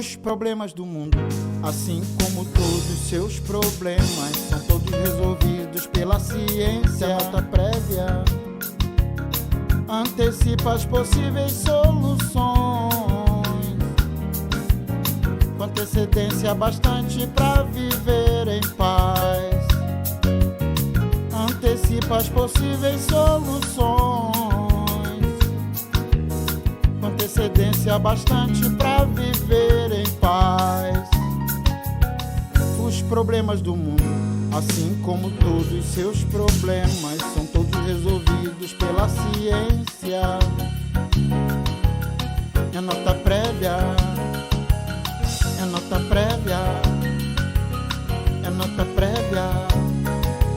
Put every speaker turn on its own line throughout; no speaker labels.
Os problemas do mundo, assim como todos os seus problemas, são todos resolvidos pela ciência. Nota prévia antecipa as possíveis soluções, com antecedência bastante pra viver em paz. Antecipa as possíveis soluções, com antecedência bastante pra viver em paz. Os problemas do mundo, assim como todos os seus problemas, são todos resolvidos pela ciência. É nota prévia, é nota prévia, é nota prévia.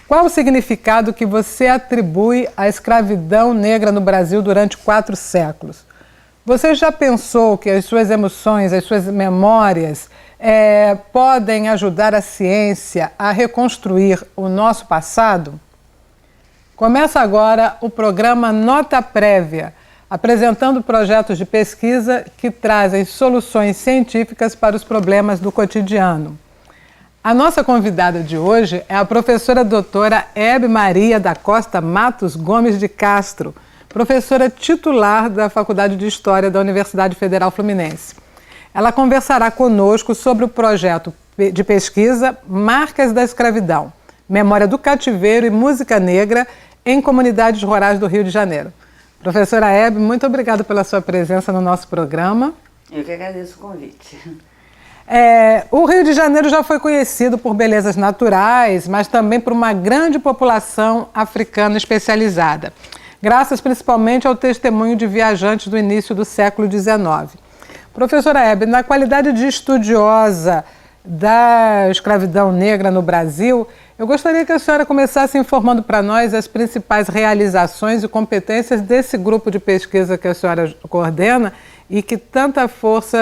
Qual o significado que você atribui à escravidão negra no Brasil durante 4 séculos? Você já pensou que as suas emoções, as suas memórias podem ajudar a ciência a reconstruir o nosso passado? Começa agora o programa Nota Prévia, apresentando projetos de pesquisa que trazem soluções científicas para os problemas do cotidiano. A nossa convidada de hoje é a professora doutora Hebe Maria da Costa Matos Gomes de Castro, professora titular da Faculdade de História da Universidade Federal Fluminense. Ela conversará conosco sobre o projeto de pesquisa Marcas da Escravidão, Memória do Cativeiro e Música Negra em Comunidades Rurais do Rio de Janeiro. Professora Hebe, muito obrigada pela sua presença no nosso programa.
Eu que agradeço o convite.
O Rio de Janeiro já foi conhecido por belezas naturais, mas também por uma grande população africana especializada, graças principalmente ao testemunho de viajantes do início do século XIX. Professora Hebe, na qualidade de estudiosa da escravidão negra no Brasil, eu gostaria que a senhora começasse informando para nós as principais realizações e competências desse grupo de pesquisa que a senhora coordena e que tanta força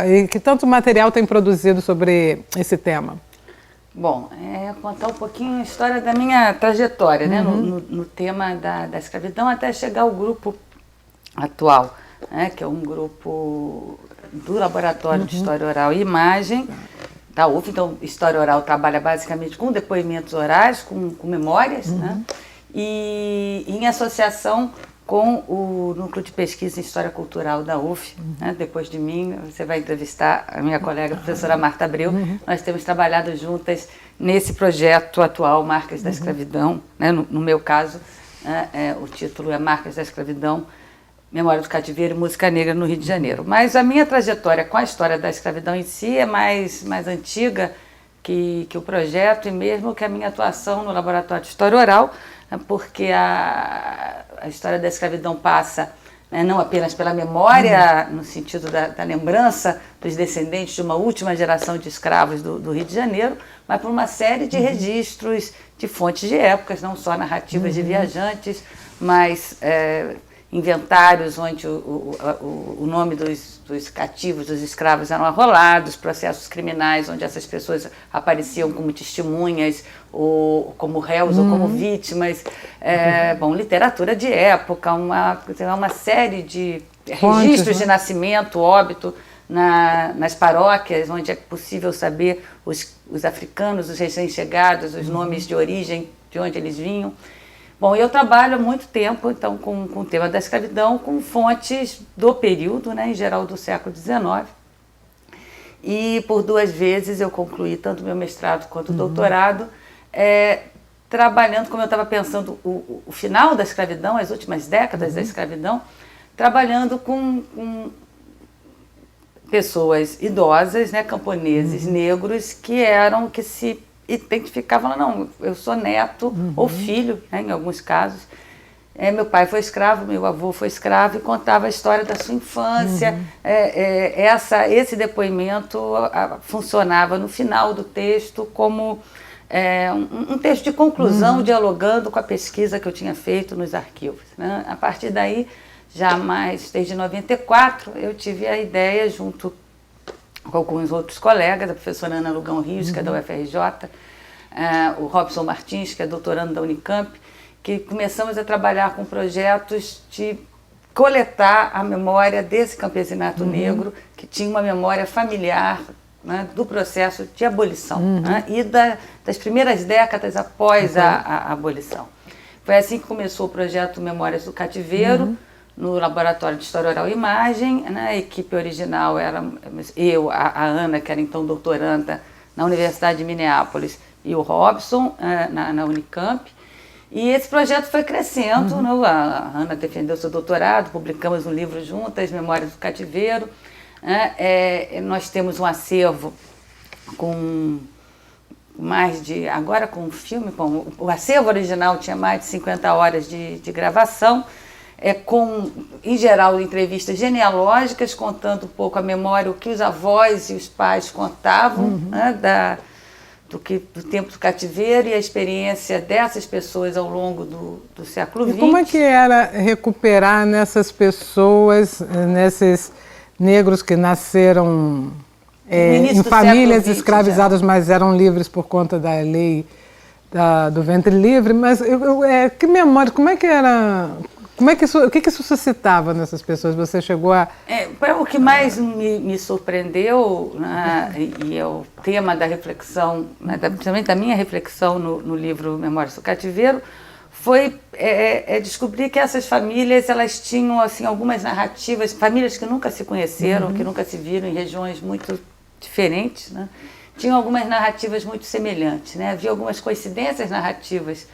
e que tanto material tem produzido sobre esse tema.
Bom, contar um pouquinho a história da minha trajetória, né, no tema da escravidão até chegar ao grupo atual, né, que é um grupo do Laboratório de História Oral e Imagem da UF. Então, História Oral trabalha basicamente com depoimentos orais, com memórias, né, e em associação com o Núcleo de Pesquisa em História Cultural da UF. Né? Depois de mim, você vai entrevistar a minha colega, a professora Marta Abreu. Nós temos trabalhado juntas nesse projeto atual, Marcas da Escravidão. Né? No meu caso, o título é Marcas da Escravidão, Memória do Cativeiro e Música Negra no Rio de Janeiro. Mas a minha trajetória com a história da escravidão em si é mais antiga que o projeto e mesmo que a minha atuação no Laboratório de História Oral, porque a história da escravidão passa, né, não apenas pela memória, no sentido da lembrança dos descendentes de uma última geração de escravos do Rio de Janeiro, mas por uma série de registros de fontes de épocas, não só narrativas de viajantes, mas inventários onde o nome dos cativos, dos escravos eram arrolados, processos criminais onde essas pessoas apareciam como testemunhas, ou como réus, ou como vítimas, literatura de época, uma série de registros de nascimento, óbito, nas paróquias, onde é possível saber os africanos, os recém-chegados, os nomes de origem, de onde eles vinham. Bom, eu trabalho há muito tempo, então, com o tema da escravidão, com fontes do período, né, em geral do século XIX. E por 2 vezes eu concluí tanto meu mestrado quanto o doutorado, trabalhando, como eu estava pensando, o final da escravidão, as últimas décadas da escravidão, trabalhando com pessoas idosas, né, camponeses negros, que se identificavam, não, eu sou neto ou filho, né, em alguns casos. Meu pai foi escravo, meu avô foi escravo, e contava a história da sua infância. Esse depoimento funcionava no final do texto como um texto de conclusão, dialogando com a pesquisa que eu tinha feito nos arquivos. Né? A partir daí, já mais desde 94, eu tive a ideia, junto com alguns outros colegas, a professora Ana Lugão Rios, que é da UFRJ, o Robson Martins, que é doutorando da Unicamp, que começamos a trabalhar com projetos de coletar a memória desse campesinato negro, que tinha uma memória familiar, né, do processo de abolição, né, e das primeiras décadas após a abolição. Foi assim que começou o projeto Memórias do Cativeiro, no Laboratório de História Oral e Imagem, né, a equipe original era eu, a Ana, que era então doutoranda na Universidade de Minneapolis, e o Robson, na Unicamp. E esse projeto foi crescendo, né, a Ana defendeu seu doutorado, publicamos um livro juntas, Memórias do Cativeiro. Nós temos um acervo com mais de... Agora com o filme, o acervo original tinha mais de 50 horas de gravação, com, em geral, entrevistas genealógicas, contando um pouco a memória, o que os avós e os pais contavam, né, do tempo do cativeiro e a experiência dessas pessoas ao longo do século XX.
E como é que era recuperar nessas pessoas, nesses negros que nasceram em famílias escravizadas, mas eram livres por conta da lei do ventre livre? Mas que memória, como é que era... o que isso suscitava nessas pessoas? Você chegou a...
O que mais me surpreendeu, né, e é o tema da reflexão, né, principalmente da minha reflexão no livro Memórias do Cativeiro, foi descobrir que essas famílias, elas tinham assim, algumas narrativas, famílias que nunca se conheceram, que nunca se viram em regiões muito diferentes, né, tinham algumas narrativas muito semelhantes, né, havia algumas coincidências narrativas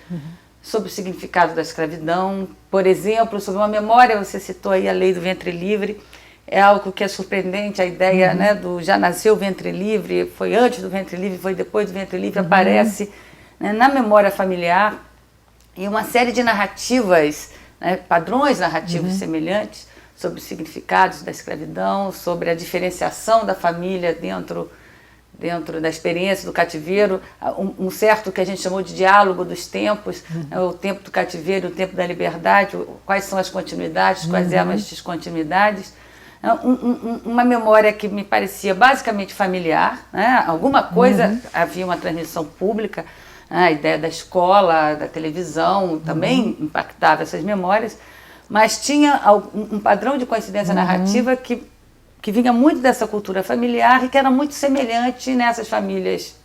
sobre o significado da escravidão, por exemplo, sobre uma memória, você citou aí a lei do ventre livre, é algo que é surpreendente, a ideia, né, do já nasceu o ventre livre, foi antes do ventre livre, foi depois do ventre livre, aparece, né, na memória familiar, e uma série de narrativas, né, padrões narrativos semelhantes sobre os significados da escravidão, sobre a diferenciação da família dentro da experiência do cativeiro, um certo que a gente chamou de diálogo dos tempos, o tempo do cativeiro, o tempo da liberdade, quais são as continuidades, quais eram as descontinuidades. Uma memória que me parecia basicamente familiar, né? Alguma coisa, havia uma transmissão pública, a ideia da escola, da televisão, também impactava essas memórias, mas tinha um padrão de coincidência narrativa que vinha muito dessa cultura familiar e que era muito semelhante nessas famílias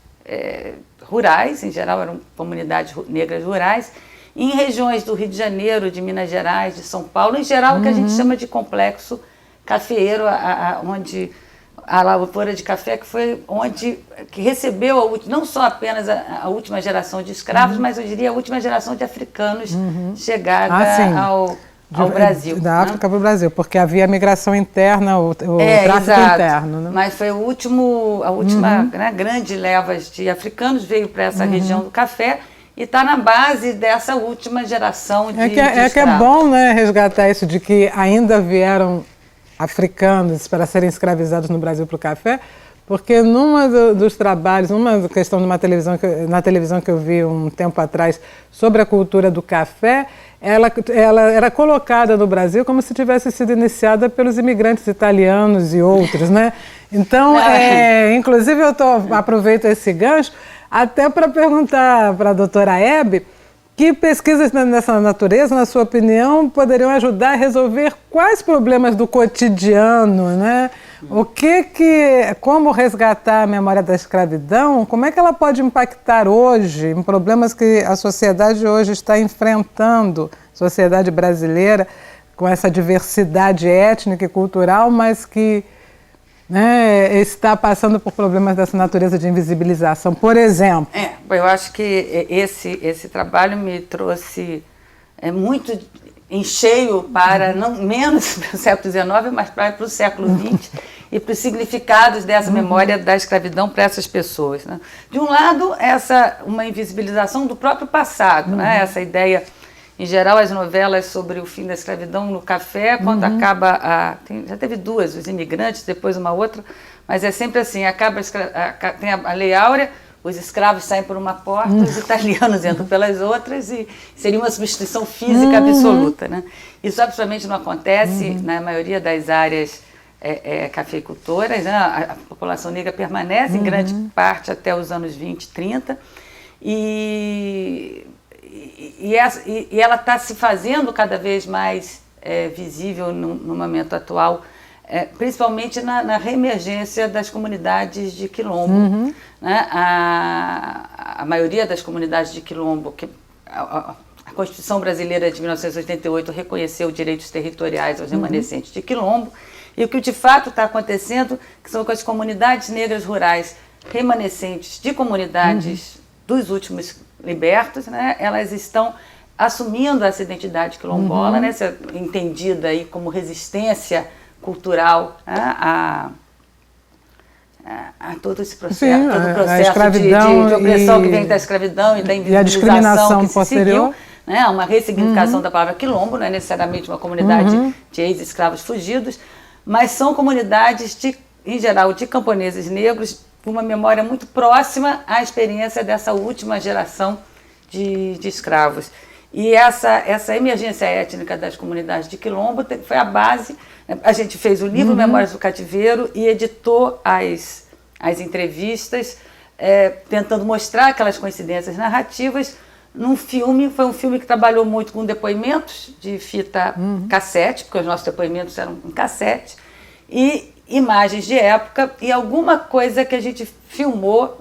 rurais, em geral eram comunidades negras rurais, e em regiões do Rio de Janeiro, de Minas Gerais, de São Paulo, em geral o que a gente chama de complexo cafeeiro, onde a lavoura de café que recebeu não só apenas a última geração de escravos, mas eu diria a última geração de africanos chegada ao Brasil.
Da África para o Brasil, porque havia a migração interna, o tráfico interno. Né?
Mas foi a última né, grande leva de africanos veio para essa região do café e está na base dessa última geração de escravos.
Que é bom, né, resgatar isso de que ainda vieram africanos para serem escravizados no Brasil para o café, porque dos trabalhos, numa questão na televisão que eu vi um tempo atrás sobre a cultura do café, ela era colocada no Brasil como se tivesse sido iniciada pelos imigrantes italianos e outros, né? Então, inclusive eu aproveito esse gancho até para perguntar para a doutora Hebe que pesquisas dessa natureza, na sua opinião, poderiam ajudar a resolver quais problemas do cotidiano, né? Como resgatar a memória da escravidão, como é que ela pode impactar hoje em problemas que a sociedade hoje está enfrentando, sociedade brasileira, com essa diversidade étnica e cultural, mas que, né, está passando por problemas dessa natureza de invisibilização, por exemplo.
Eu acho que esse trabalho me trouxe muito em cheio para, não menos para o século XIX, mas para o século XX e para os significados dessa memória da escravidão para essas pessoas. Né? De um lado, uma invisibilização do próprio passado, né? Essa ideia, em geral, as novelas sobre o fim da escravidão no café, quando acaba já teve duas, os imigrantes, depois uma outra, mas é sempre assim, tem a Lei Áurea, os escravos saem por uma porta, os italianos entram pelas outras e seria uma substituição física absoluta. Né? Isso absolutamente não acontece na maioria das áreas cafeicultoras, né? A população negra permanece em grande parte até os anos 20, 30 e ela está se fazendo cada vez mais visível no momento atual, principalmente na reemergência das comunidades de quilombo. Né? A maioria das comunidades de quilombo, a Constituição Brasileira de 1988 reconheceu direitos territoriais aos remanescentes de quilombo, e o que de fato está acontecendo que são com as comunidades negras rurais remanescentes de comunidades dos últimos libertos, né? Elas estão assumindo essa identidade quilombola, né? Entendida aí como resistência cultural, né? a todo esse processo,
Sim,
todo o processo de opressão que vem da escravidão e da invisibilização,
e a discriminação
que se
posterior.
seguiu, né? Uma ressignificação da palavra quilombo, não é necessariamente uma comunidade de ex-escravos fugidos, mas são comunidades, em geral, de camponeses negros, com uma memória muito próxima à experiência dessa última geração de escravos. E essa emergência étnica das comunidades de quilombo foi a base. A gente fez o livro Memórias do Cativeiro e editou as entrevistas, tentando mostrar aquelas coincidências narrativas num filme. Foi um filme que trabalhou muito com depoimentos de fita cassete, porque os nossos depoimentos eram em cassete, e imagens de época e alguma coisa que a gente filmou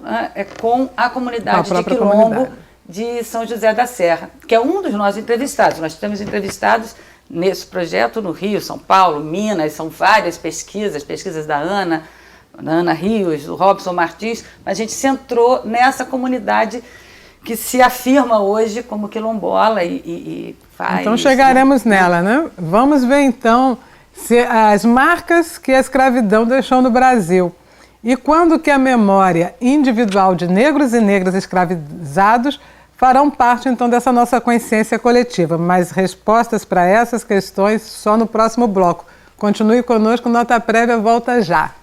com a comunidade de quilombo de São José da Serra, que é um dos nossos entrevistados. Nós temos entrevistados nesse projeto no Rio, São Paulo, Minas, são várias pesquisas da Ana Rios, do Robson Martins, mas a gente centrou nessa comunidade que se afirma hoje como quilombola e faz...
Então chegaremos nela, né? Vamos ver então as marcas que a escravidão deixou no Brasil e quando que a memória individual de negros e negras escravizados farão parte então dessa nossa consciência coletiva. Mas respostas para essas questões só no próximo bloco. Continue conosco, Nota Prévia volta já.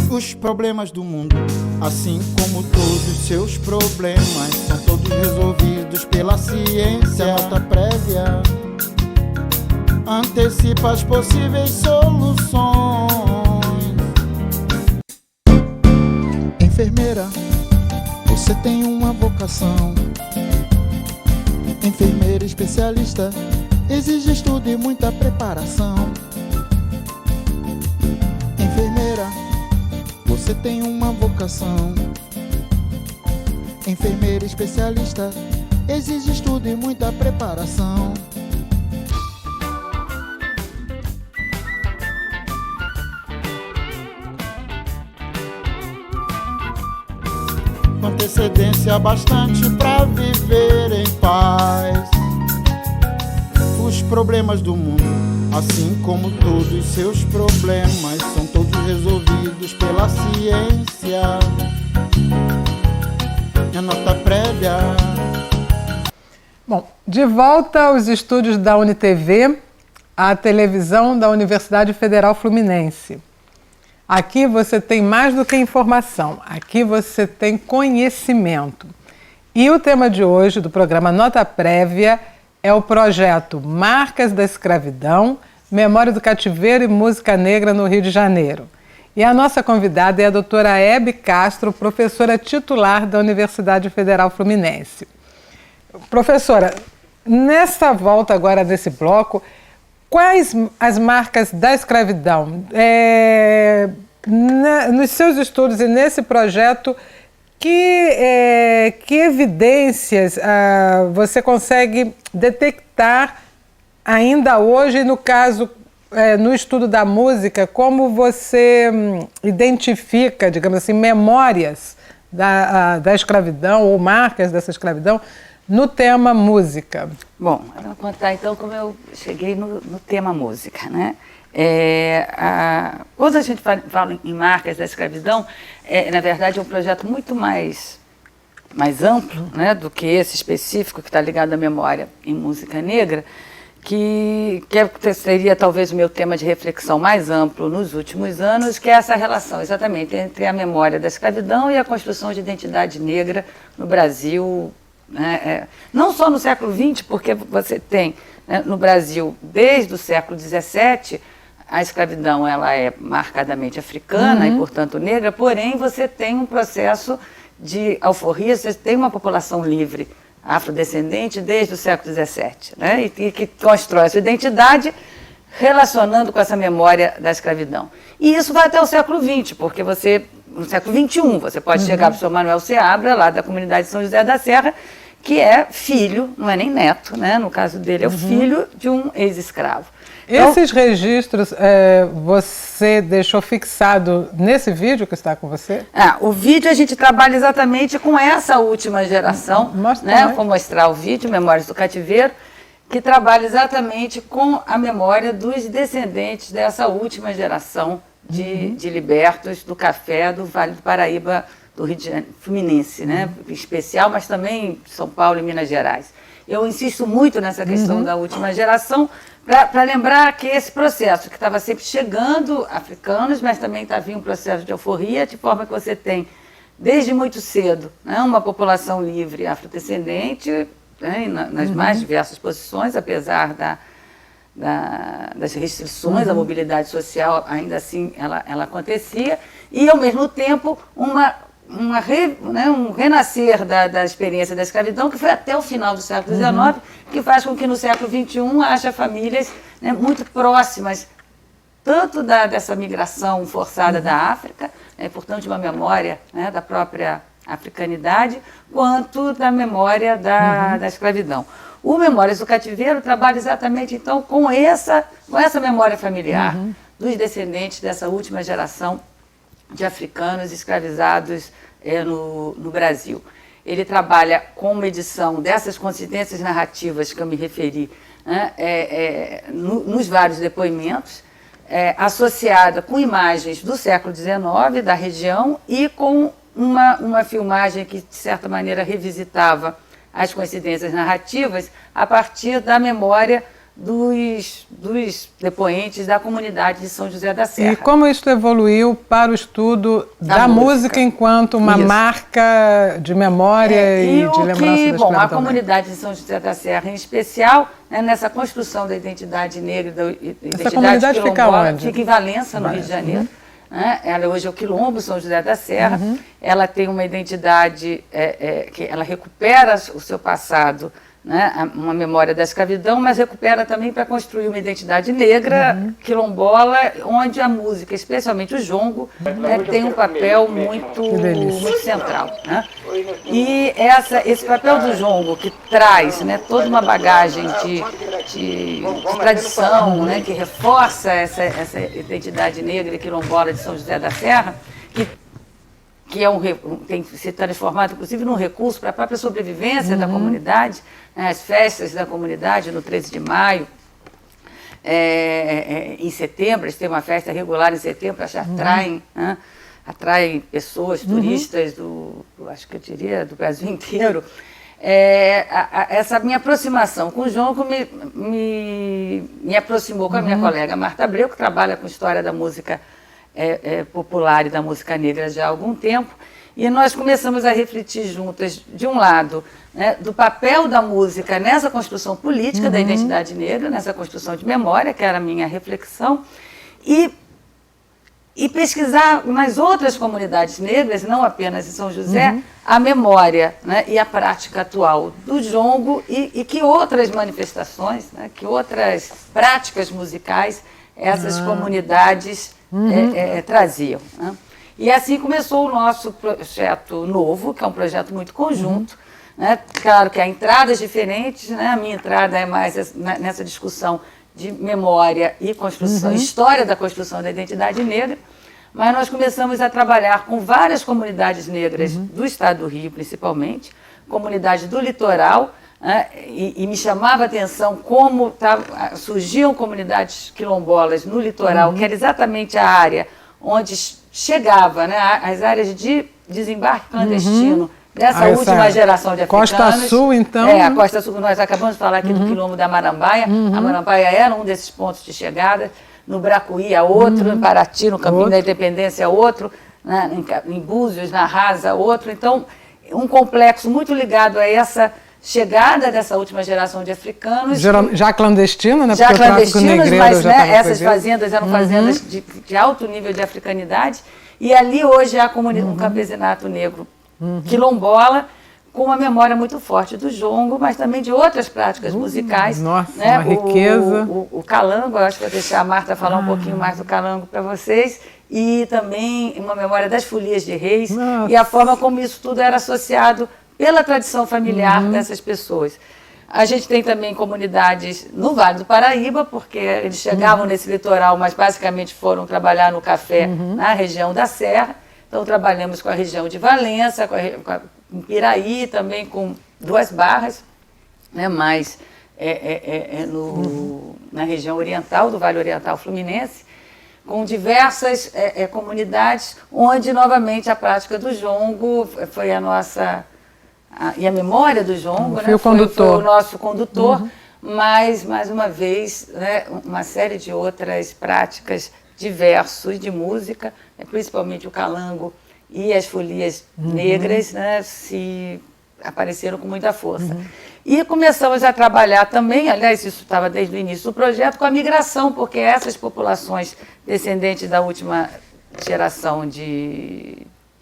Os problemas do mundo, assim como todos os seus problemas, são todos resolvidos pela ciência. Nota Prévia antecipa as possíveis soluções. Enfermeira, você tem uma vocação. Enfermeira especialista exige estudo e muita preparação. Enfermeira, você tem uma vocação. Enfermeira especialista exige estudo e muita preparação. Com antecedência bastante pra viver em paz. Os problemas do mundo, assim como todos os seus problemas, são todos resolvidos pela ciência. É Nota Prévia.
Bom, de volta aos estúdios da UniTV, a televisão da Universidade Federal Fluminense. Aqui você tem mais do que informação, aqui você tem conhecimento. E o tema de hoje do programa Nota Prévia é o projeto Marcas da Escravidão, Memória do Cativeiro e Música Negra no Rio de Janeiro. E a nossa convidada é a doutora Hebe Castro, professora titular da Universidade Federal Fluminense. Professora, nessa volta agora desse bloco, quais as marcas da escravidão? Nos seus estudos e nesse projeto, que evidências você consegue detectar ainda hoje, no caso, no estudo da música, como você identifica, digamos assim, memórias da escravidão ou marcas dessa escravidão no tema música? Bom,
eu vou contar então como eu cheguei no tema música, né? Quando a gente fala em marcas da escravidão, na verdade é um projeto muito mais amplo, né, do que esse específico que está ligado à memória em música negra, que seria talvez o meu tema de reflexão mais amplo nos últimos anos, que é essa relação exatamente entre a memória da escravidão e a construção de identidade negra no Brasil, né, não só no século XX, porque você tem, né, no Brasil, desde o século XVII, a escravidão ela é marcadamente africana e, portanto, negra, porém você tem um processo de alforria, você tem uma população livre afrodescendente desde o século XVII, né? E que constrói a sua identidade relacionando com essa memória da escravidão. E isso vai até o século XX, porque você, no século XXI, você pode chegar para o senhor Manuel Seabra, lá da comunidade de São José da Serra, que é filho, não é nem neto, né? No caso dele, é o filho de um ex-escravo. Então,
esses registros você deixou fixado nesse vídeo que está com você?
O vídeo a gente trabalha exatamente com essa última geração, né? Vou mostrar o vídeo, Memórias do Cativeiro, que trabalha exatamente com a memória dos descendentes dessa última geração de libertos do café do Vale do Paraíba, do Rio de Janeiro, Fluminense, né? Em especial, mas também São Paulo e Minas Gerais. Eu insisto muito nessa questão da última geração, para lembrar que esse processo, que estava sempre chegando africanos, mas também havia um processo de euforia, de forma que você tem, desde muito cedo, né, uma população livre afrodescendente, né, nas mais diversas posições, apesar das restrições da mobilidade social, ainda assim ela acontecia, e ao mesmo tempo um renascer da experiência da escravidão, que foi até o final do século XIX, que faz com que no século XXI haja famílias, né, muito próximas, tanto dessa migração forçada da África, né, portanto de uma memória, né, da própria africanidade, quanto da memória da escravidão. O Memórias do Cativeiro trabalha exatamente, então, com essa memória familiar dos descendentes dessa última geração de africanos escravizados no Brasil. Ele trabalha com uma edição dessas consistências narrativas que eu me referi, né, nos vários depoimentos, associada com imagens do século XIX, da região, e com uma filmagem que, de certa maneira, revisitava as coincidências narrativas a partir da memória dos depoentes da comunidade de São José da Serra.
E como isso evoluiu para o estudo da música enquanto uma marca de memória e de lembrança da escravidão?
A comunidade de São José da Serra, em especial, né, nessa construção da identidade negra, da identidade quilombola, fica em Valença, no Rio de Janeiro. Né? Ela hoje é o Quilombo, São José da Serra. Ela tem uma identidade que ela recupera o seu passado, né, uma memória da escravidão, mas recupera também para construir uma identidade negra, quilombola, onde a música, especialmente o jongo, né, tem um papel muito central. Né? E esse papel do jongo, que traz, né, toda uma bagagem de tradição, né, que reforça essa identidade negra e quilombola de São José da Serra, que tem se transformado, inclusive, num recurso para a própria sobrevivência da comunidade, né, as festas da comunidade no 13 de maio, em setembro, eles têm uma festa regular em setembro, atraem pessoas, turistas, acho que eu diria, do Brasil inteiro. Essa minha aproximação com o jongo me aproximou com a minha colega Marta Abreu, que trabalha com história da música popular e da música negra já há algum tempo, e nós começamos a refletir juntas, de um lado, né, do papel da música nessa construção política da identidade negra, nessa construção de memória, que era a minha reflexão, e pesquisar nas outras comunidades negras, não apenas em São José, a memória, né, e a prática atual do jongo e que outras manifestações, né, que outras práticas musicais essas comunidades traziam. Né? E assim começou o nosso projeto novo, que é um projeto muito conjunto. Né? Claro que há entradas diferentes, né? A minha entrada é mais nessa discussão de memória e construção, história da construção da identidade negra, mas nós começamos a trabalhar com várias comunidades negras do estado do Rio, principalmente, comunidades do litoral, né? E me chamava a atenção como surgiam comunidades quilombolas no litoral, que era exatamente a área onde chegava, né, as áreas de desembarque clandestino dessa última geração de africanos.
Costa Sul, então?
A Costa Sul, nós acabamos de falar aqui do quilombo da Marambaia. A Marambaia era um desses pontos de chegada. No Bracuí, outro. Em Paraty, no Caminho da Independência, outro. Né, em Búzios, na Rasa, outro. Então, um complexo muito ligado a essa chegada dessa última geração de africanos.
Já clandestina, né?
Já clandestinos, mas né, essas fazendas eram fazendas de alto nível de africanidade. E ali hoje há um campesinato negro quilombola, com uma memória muito forte do jongo, mas também de outras práticas musicais.
Nossa,
né?
Uma riqueza.
O calango, eu acho que vou deixar a Marta falar um pouquinho mais do calango para vocês, e também uma memória das folias de reis, e a forma como isso tudo era associado pela tradição familiar dessas pessoas. A gente tem também comunidades no Vale do Paraíba, porque eles chegavam nesse litoral, mas basicamente foram trabalhar no café na região da Serra. Então trabalhamos com a região de Valença, com Piraí, também com Duas Barras, né, mas na região oriental, do Vale Oriental Fluminense, com diversas comunidades, onde novamente a prática do jongo foi a nossa... e a memória do jongo, né, foi o nosso condutor, mas, mais uma vez, né, uma série de outras práticas de verso e de música, né, principalmente o calango e as folias negras, né, se apareceram com muita força. E começamos a trabalhar também, aliás, isso estava desde o início do projeto, com a migração, porque essas populações descendentes da última geração de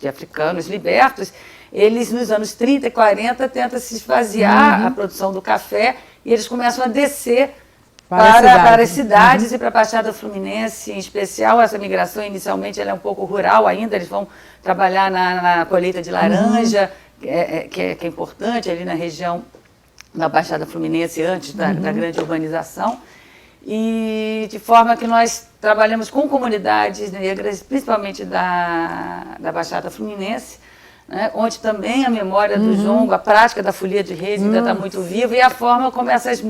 africanos libertos, eles nos anos 30 e 40 tentam se esvaziar a produção do café e eles começam a descer para as cidades e para a Baixada Fluminense em especial. Essa migração inicialmente ela é um pouco rural ainda, eles vão trabalhar na colheita de laranja, que é importante ali na região da Baixada Fluminense antes da grande urbanização. E de forma que nós trabalhamos com comunidades negras, principalmente da Baixada Fluminense, né, onde também a memória do jongo, a prática da folia de reis ainda está muito viva, e a forma como essas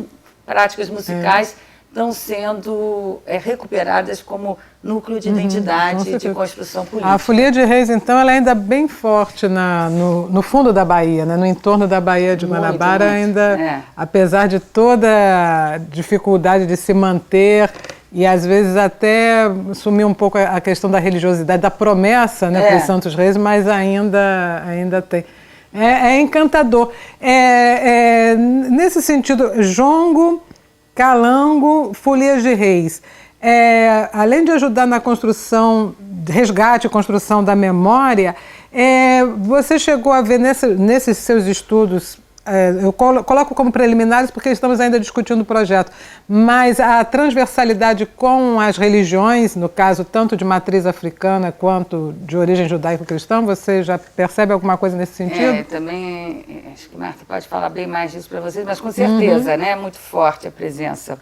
práticas musicais estão sendo recuperadas como núcleo de identidade, de construção política.
A folia de reis, então, ela é ainda bem forte no fundo da Bahia, né? No entorno da Baía de Guanabara, ainda, apesar de toda a dificuldade de se manter, e às vezes até sumir um pouco a questão da religiosidade, da promessa, né, para os Santos Reis, mas ainda tem. É encantador. Nesse sentido, jongo, calango, folias de reis. Além de ajudar na construção, resgate e construção da memória, você chegou a ver nesses seus estudos, eu coloco como preliminares porque estamos ainda discutindo o projeto, mas a transversalidade com as religiões, no caso tanto de matriz africana quanto de origem judaico-cristã, você já percebe alguma coisa nesse sentido?
Também, acho que Marta pode falar bem mais disso para vocês, mas com certeza, né, é muito forte a presença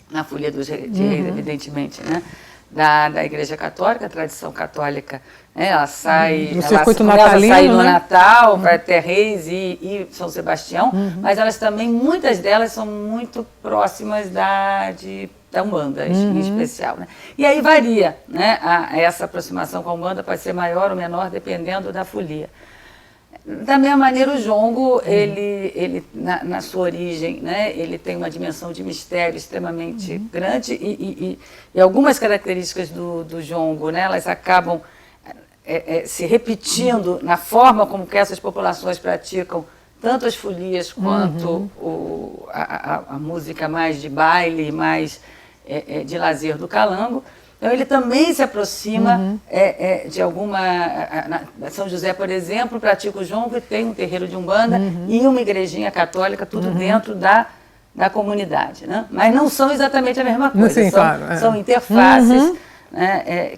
na folia dos reis, evidentemente, né? Da Igreja Católica, a tradição católica, né? Ela sai,
circuito
começa
natalino,
a sair no
né?
Natal, vai até Reis e São Sebastião, mas elas também, muitas delas são muito próximas da Umbanda, em especial, né? E aí varia, né? Essa aproximação com a Umbanda pode ser maior ou menor, dependendo da folia. Da mesma maneira, o jongo, ele na sua origem, né, ele tem uma dimensão de mistério extremamente grande e algumas características do jongo, né, elas acabam se repetindo na forma como que essas populações praticam tanto as folias quanto a música mais de baile, mais de lazer do calango. Então, ele também se aproxima de alguma... São José, por exemplo, pratica o jongo e tem um terreiro de Umbanda e uma igrejinha católica, tudo dentro da comunidade, né? Mas não são exatamente a mesma coisa.
Sim, claro,
são interfaces, né,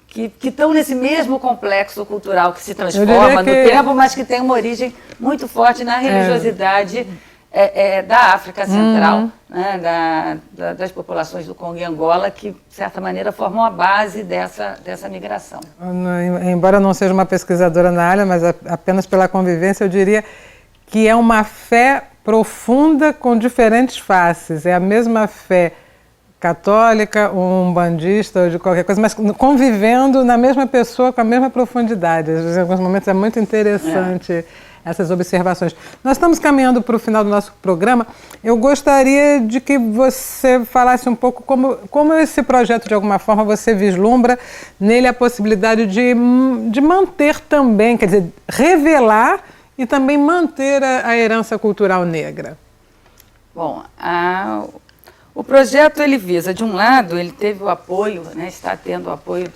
que estão nesse mesmo complexo cultural que se transforma no tempo, mas que tem uma origem muito forte na religiosidade da África Central, né, das populações do Congo e Angola, que, de certa maneira, formam a base dessa migração.
Embora não seja uma pesquisadora na área, mas apenas pela convivência, eu diria que é uma fé profunda com diferentes faces. É a mesma fé católica, umbandista ou de qualquer coisa, mas convivendo na mesma pessoa com a mesma profundidade. Em alguns momentos é muito interessante essas observações. Nós estamos caminhando para o final do nosso programa. Eu gostaria de que você falasse um pouco como esse projeto, de alguma forma, você vislumbra nele a possibilidade de manter também, quer dizer, revelar e também manter a herança cultural negra.
Bom, o projeto ele visa, de um lado, ele teve o apoio, né, está tendo o apoio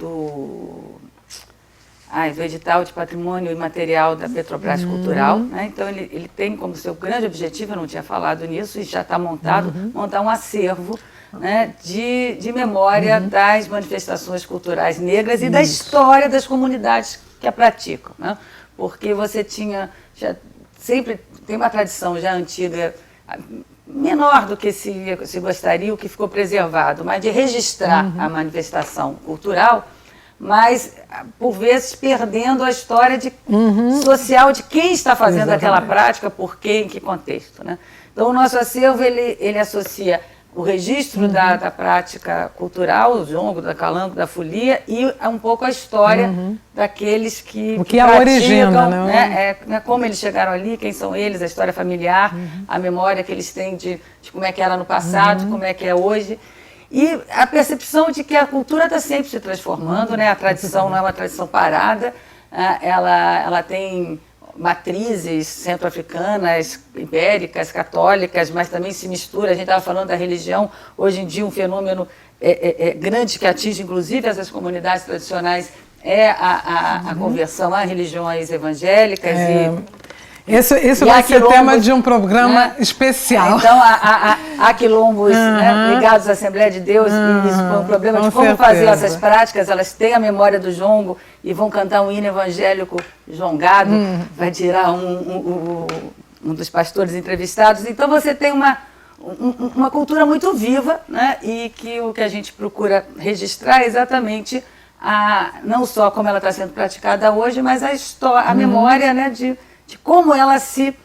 do edital de patrimônio imaterial da Petrobras Cultural, né? Então ele tem como seu grande objetivo, eu não tinha falado nisso, e já está montado, montar um acervo, né, de memória das manifestações culturais negras e da história das comunidades que a praticam, né? Porque você sempre tem uma tradição já antiga, menor do que se gostaria, o que ficou preservado, mas de registrar a manifestação cultural, mas, por vezes, perdendo a história social de quem está fazendo aquela prática, por quê, em que contexto, né? Então, o nosso acervo, ele associa o registro da prática cultural, o jongo, da calango, da folia, e um pouco a história daqueles que
praticam, origina, né?
Como eles chegaram ali, quem são eles, a história familiar, a memória que eles têm de como é que era no passado, como é que é hoje. E a percepção de que a cultura está sempre se transformando, né? A tradição não é uma tradição parada, ela tem matrizes centro-africanas, ibéricas, católicas, mas também se mistura. A gente estava falando da religião, hoje em dia um fenômeno grande que atinge inclusive essas comunidades tradicionais é a conversão a religiões evangélicas
Isso vai ser tema de um programa especial.
Então, há quilombos ligados à Assembleia de Deus, e isso foi um problema de como fazer essas práticas. Elas têm a memória do jongo e vão cantar um hino evangélico jongado, vai tirar um dos pastores entrevistados. Então, você tem uma cultura muito viva, né? E que o que a gente procura registrar é exatamente não só como ela está sendo praticada hoje, mas a memória, né, de como ela se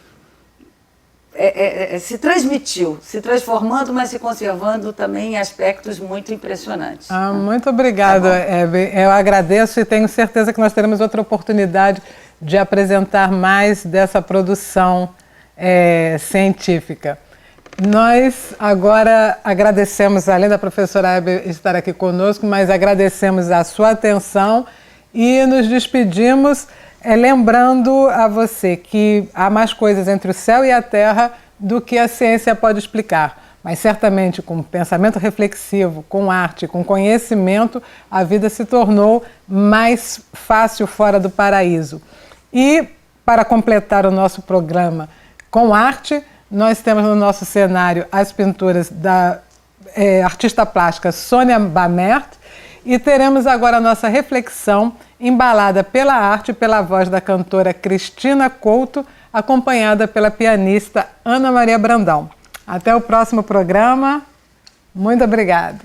transmitiu, se transformando, mas se conservando também em aspectos muito impressionantes.
Muito obrigada, Hebe. Eu agradeço e tenho certeza que nós teremos outra oportunidade de apresentar mais dessa produção científica. Nós agora agradecemos, além da professora Hebe estar aqui conosco, mas agradecemos a sua atenção e nos despedimos lembrando a você que há mais coisas entre o céu e a terra do que a ciência pode explicar. Mas certamente com pensamento reflexivo, com arte, com conhecimento, a vida se tornou mais fácil fora do paraíso. E para completar o nosso programa com arte, nós temos no nosso cenário as pinturas da artista plástica Sônia Bamert, e teremos agora a nossa reflexão embalada pela arte e pela voz da cantora Cristina Couto, acompanhada pela pianista Ana Maria Brandão. Até o próximo programa. Muito obrigada.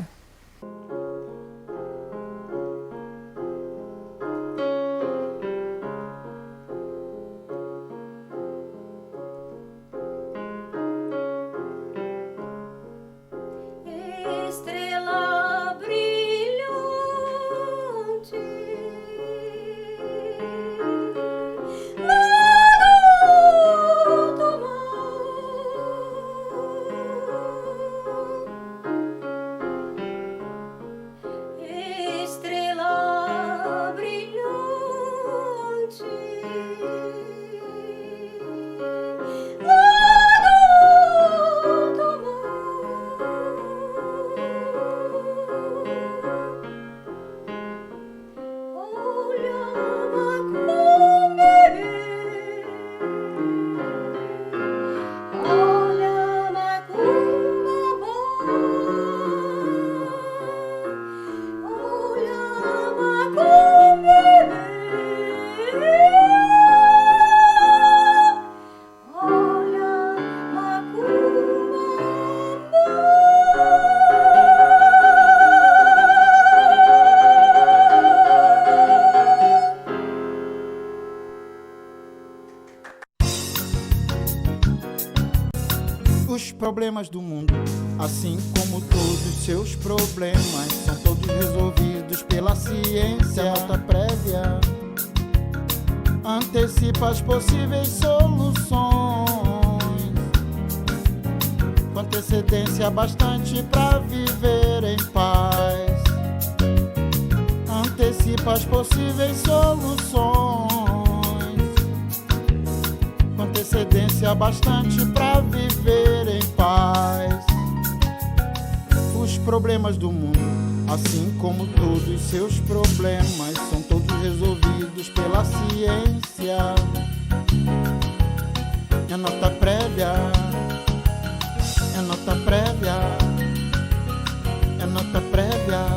Os problemas do mundo, assim como todos os seus problemas, são todos resolvidos pela ciência. Nota prévia antecipa as possíveis soluções, com antecedência bastante para viver em paz. Antecipa as possíveis soluções, com antecedência bastante para viver em paz. Os problemas do mundo, assim como todos os seus problemas, são todos resolvidos pela ciência. É nota prévia, é nota prévia, é nota prévia.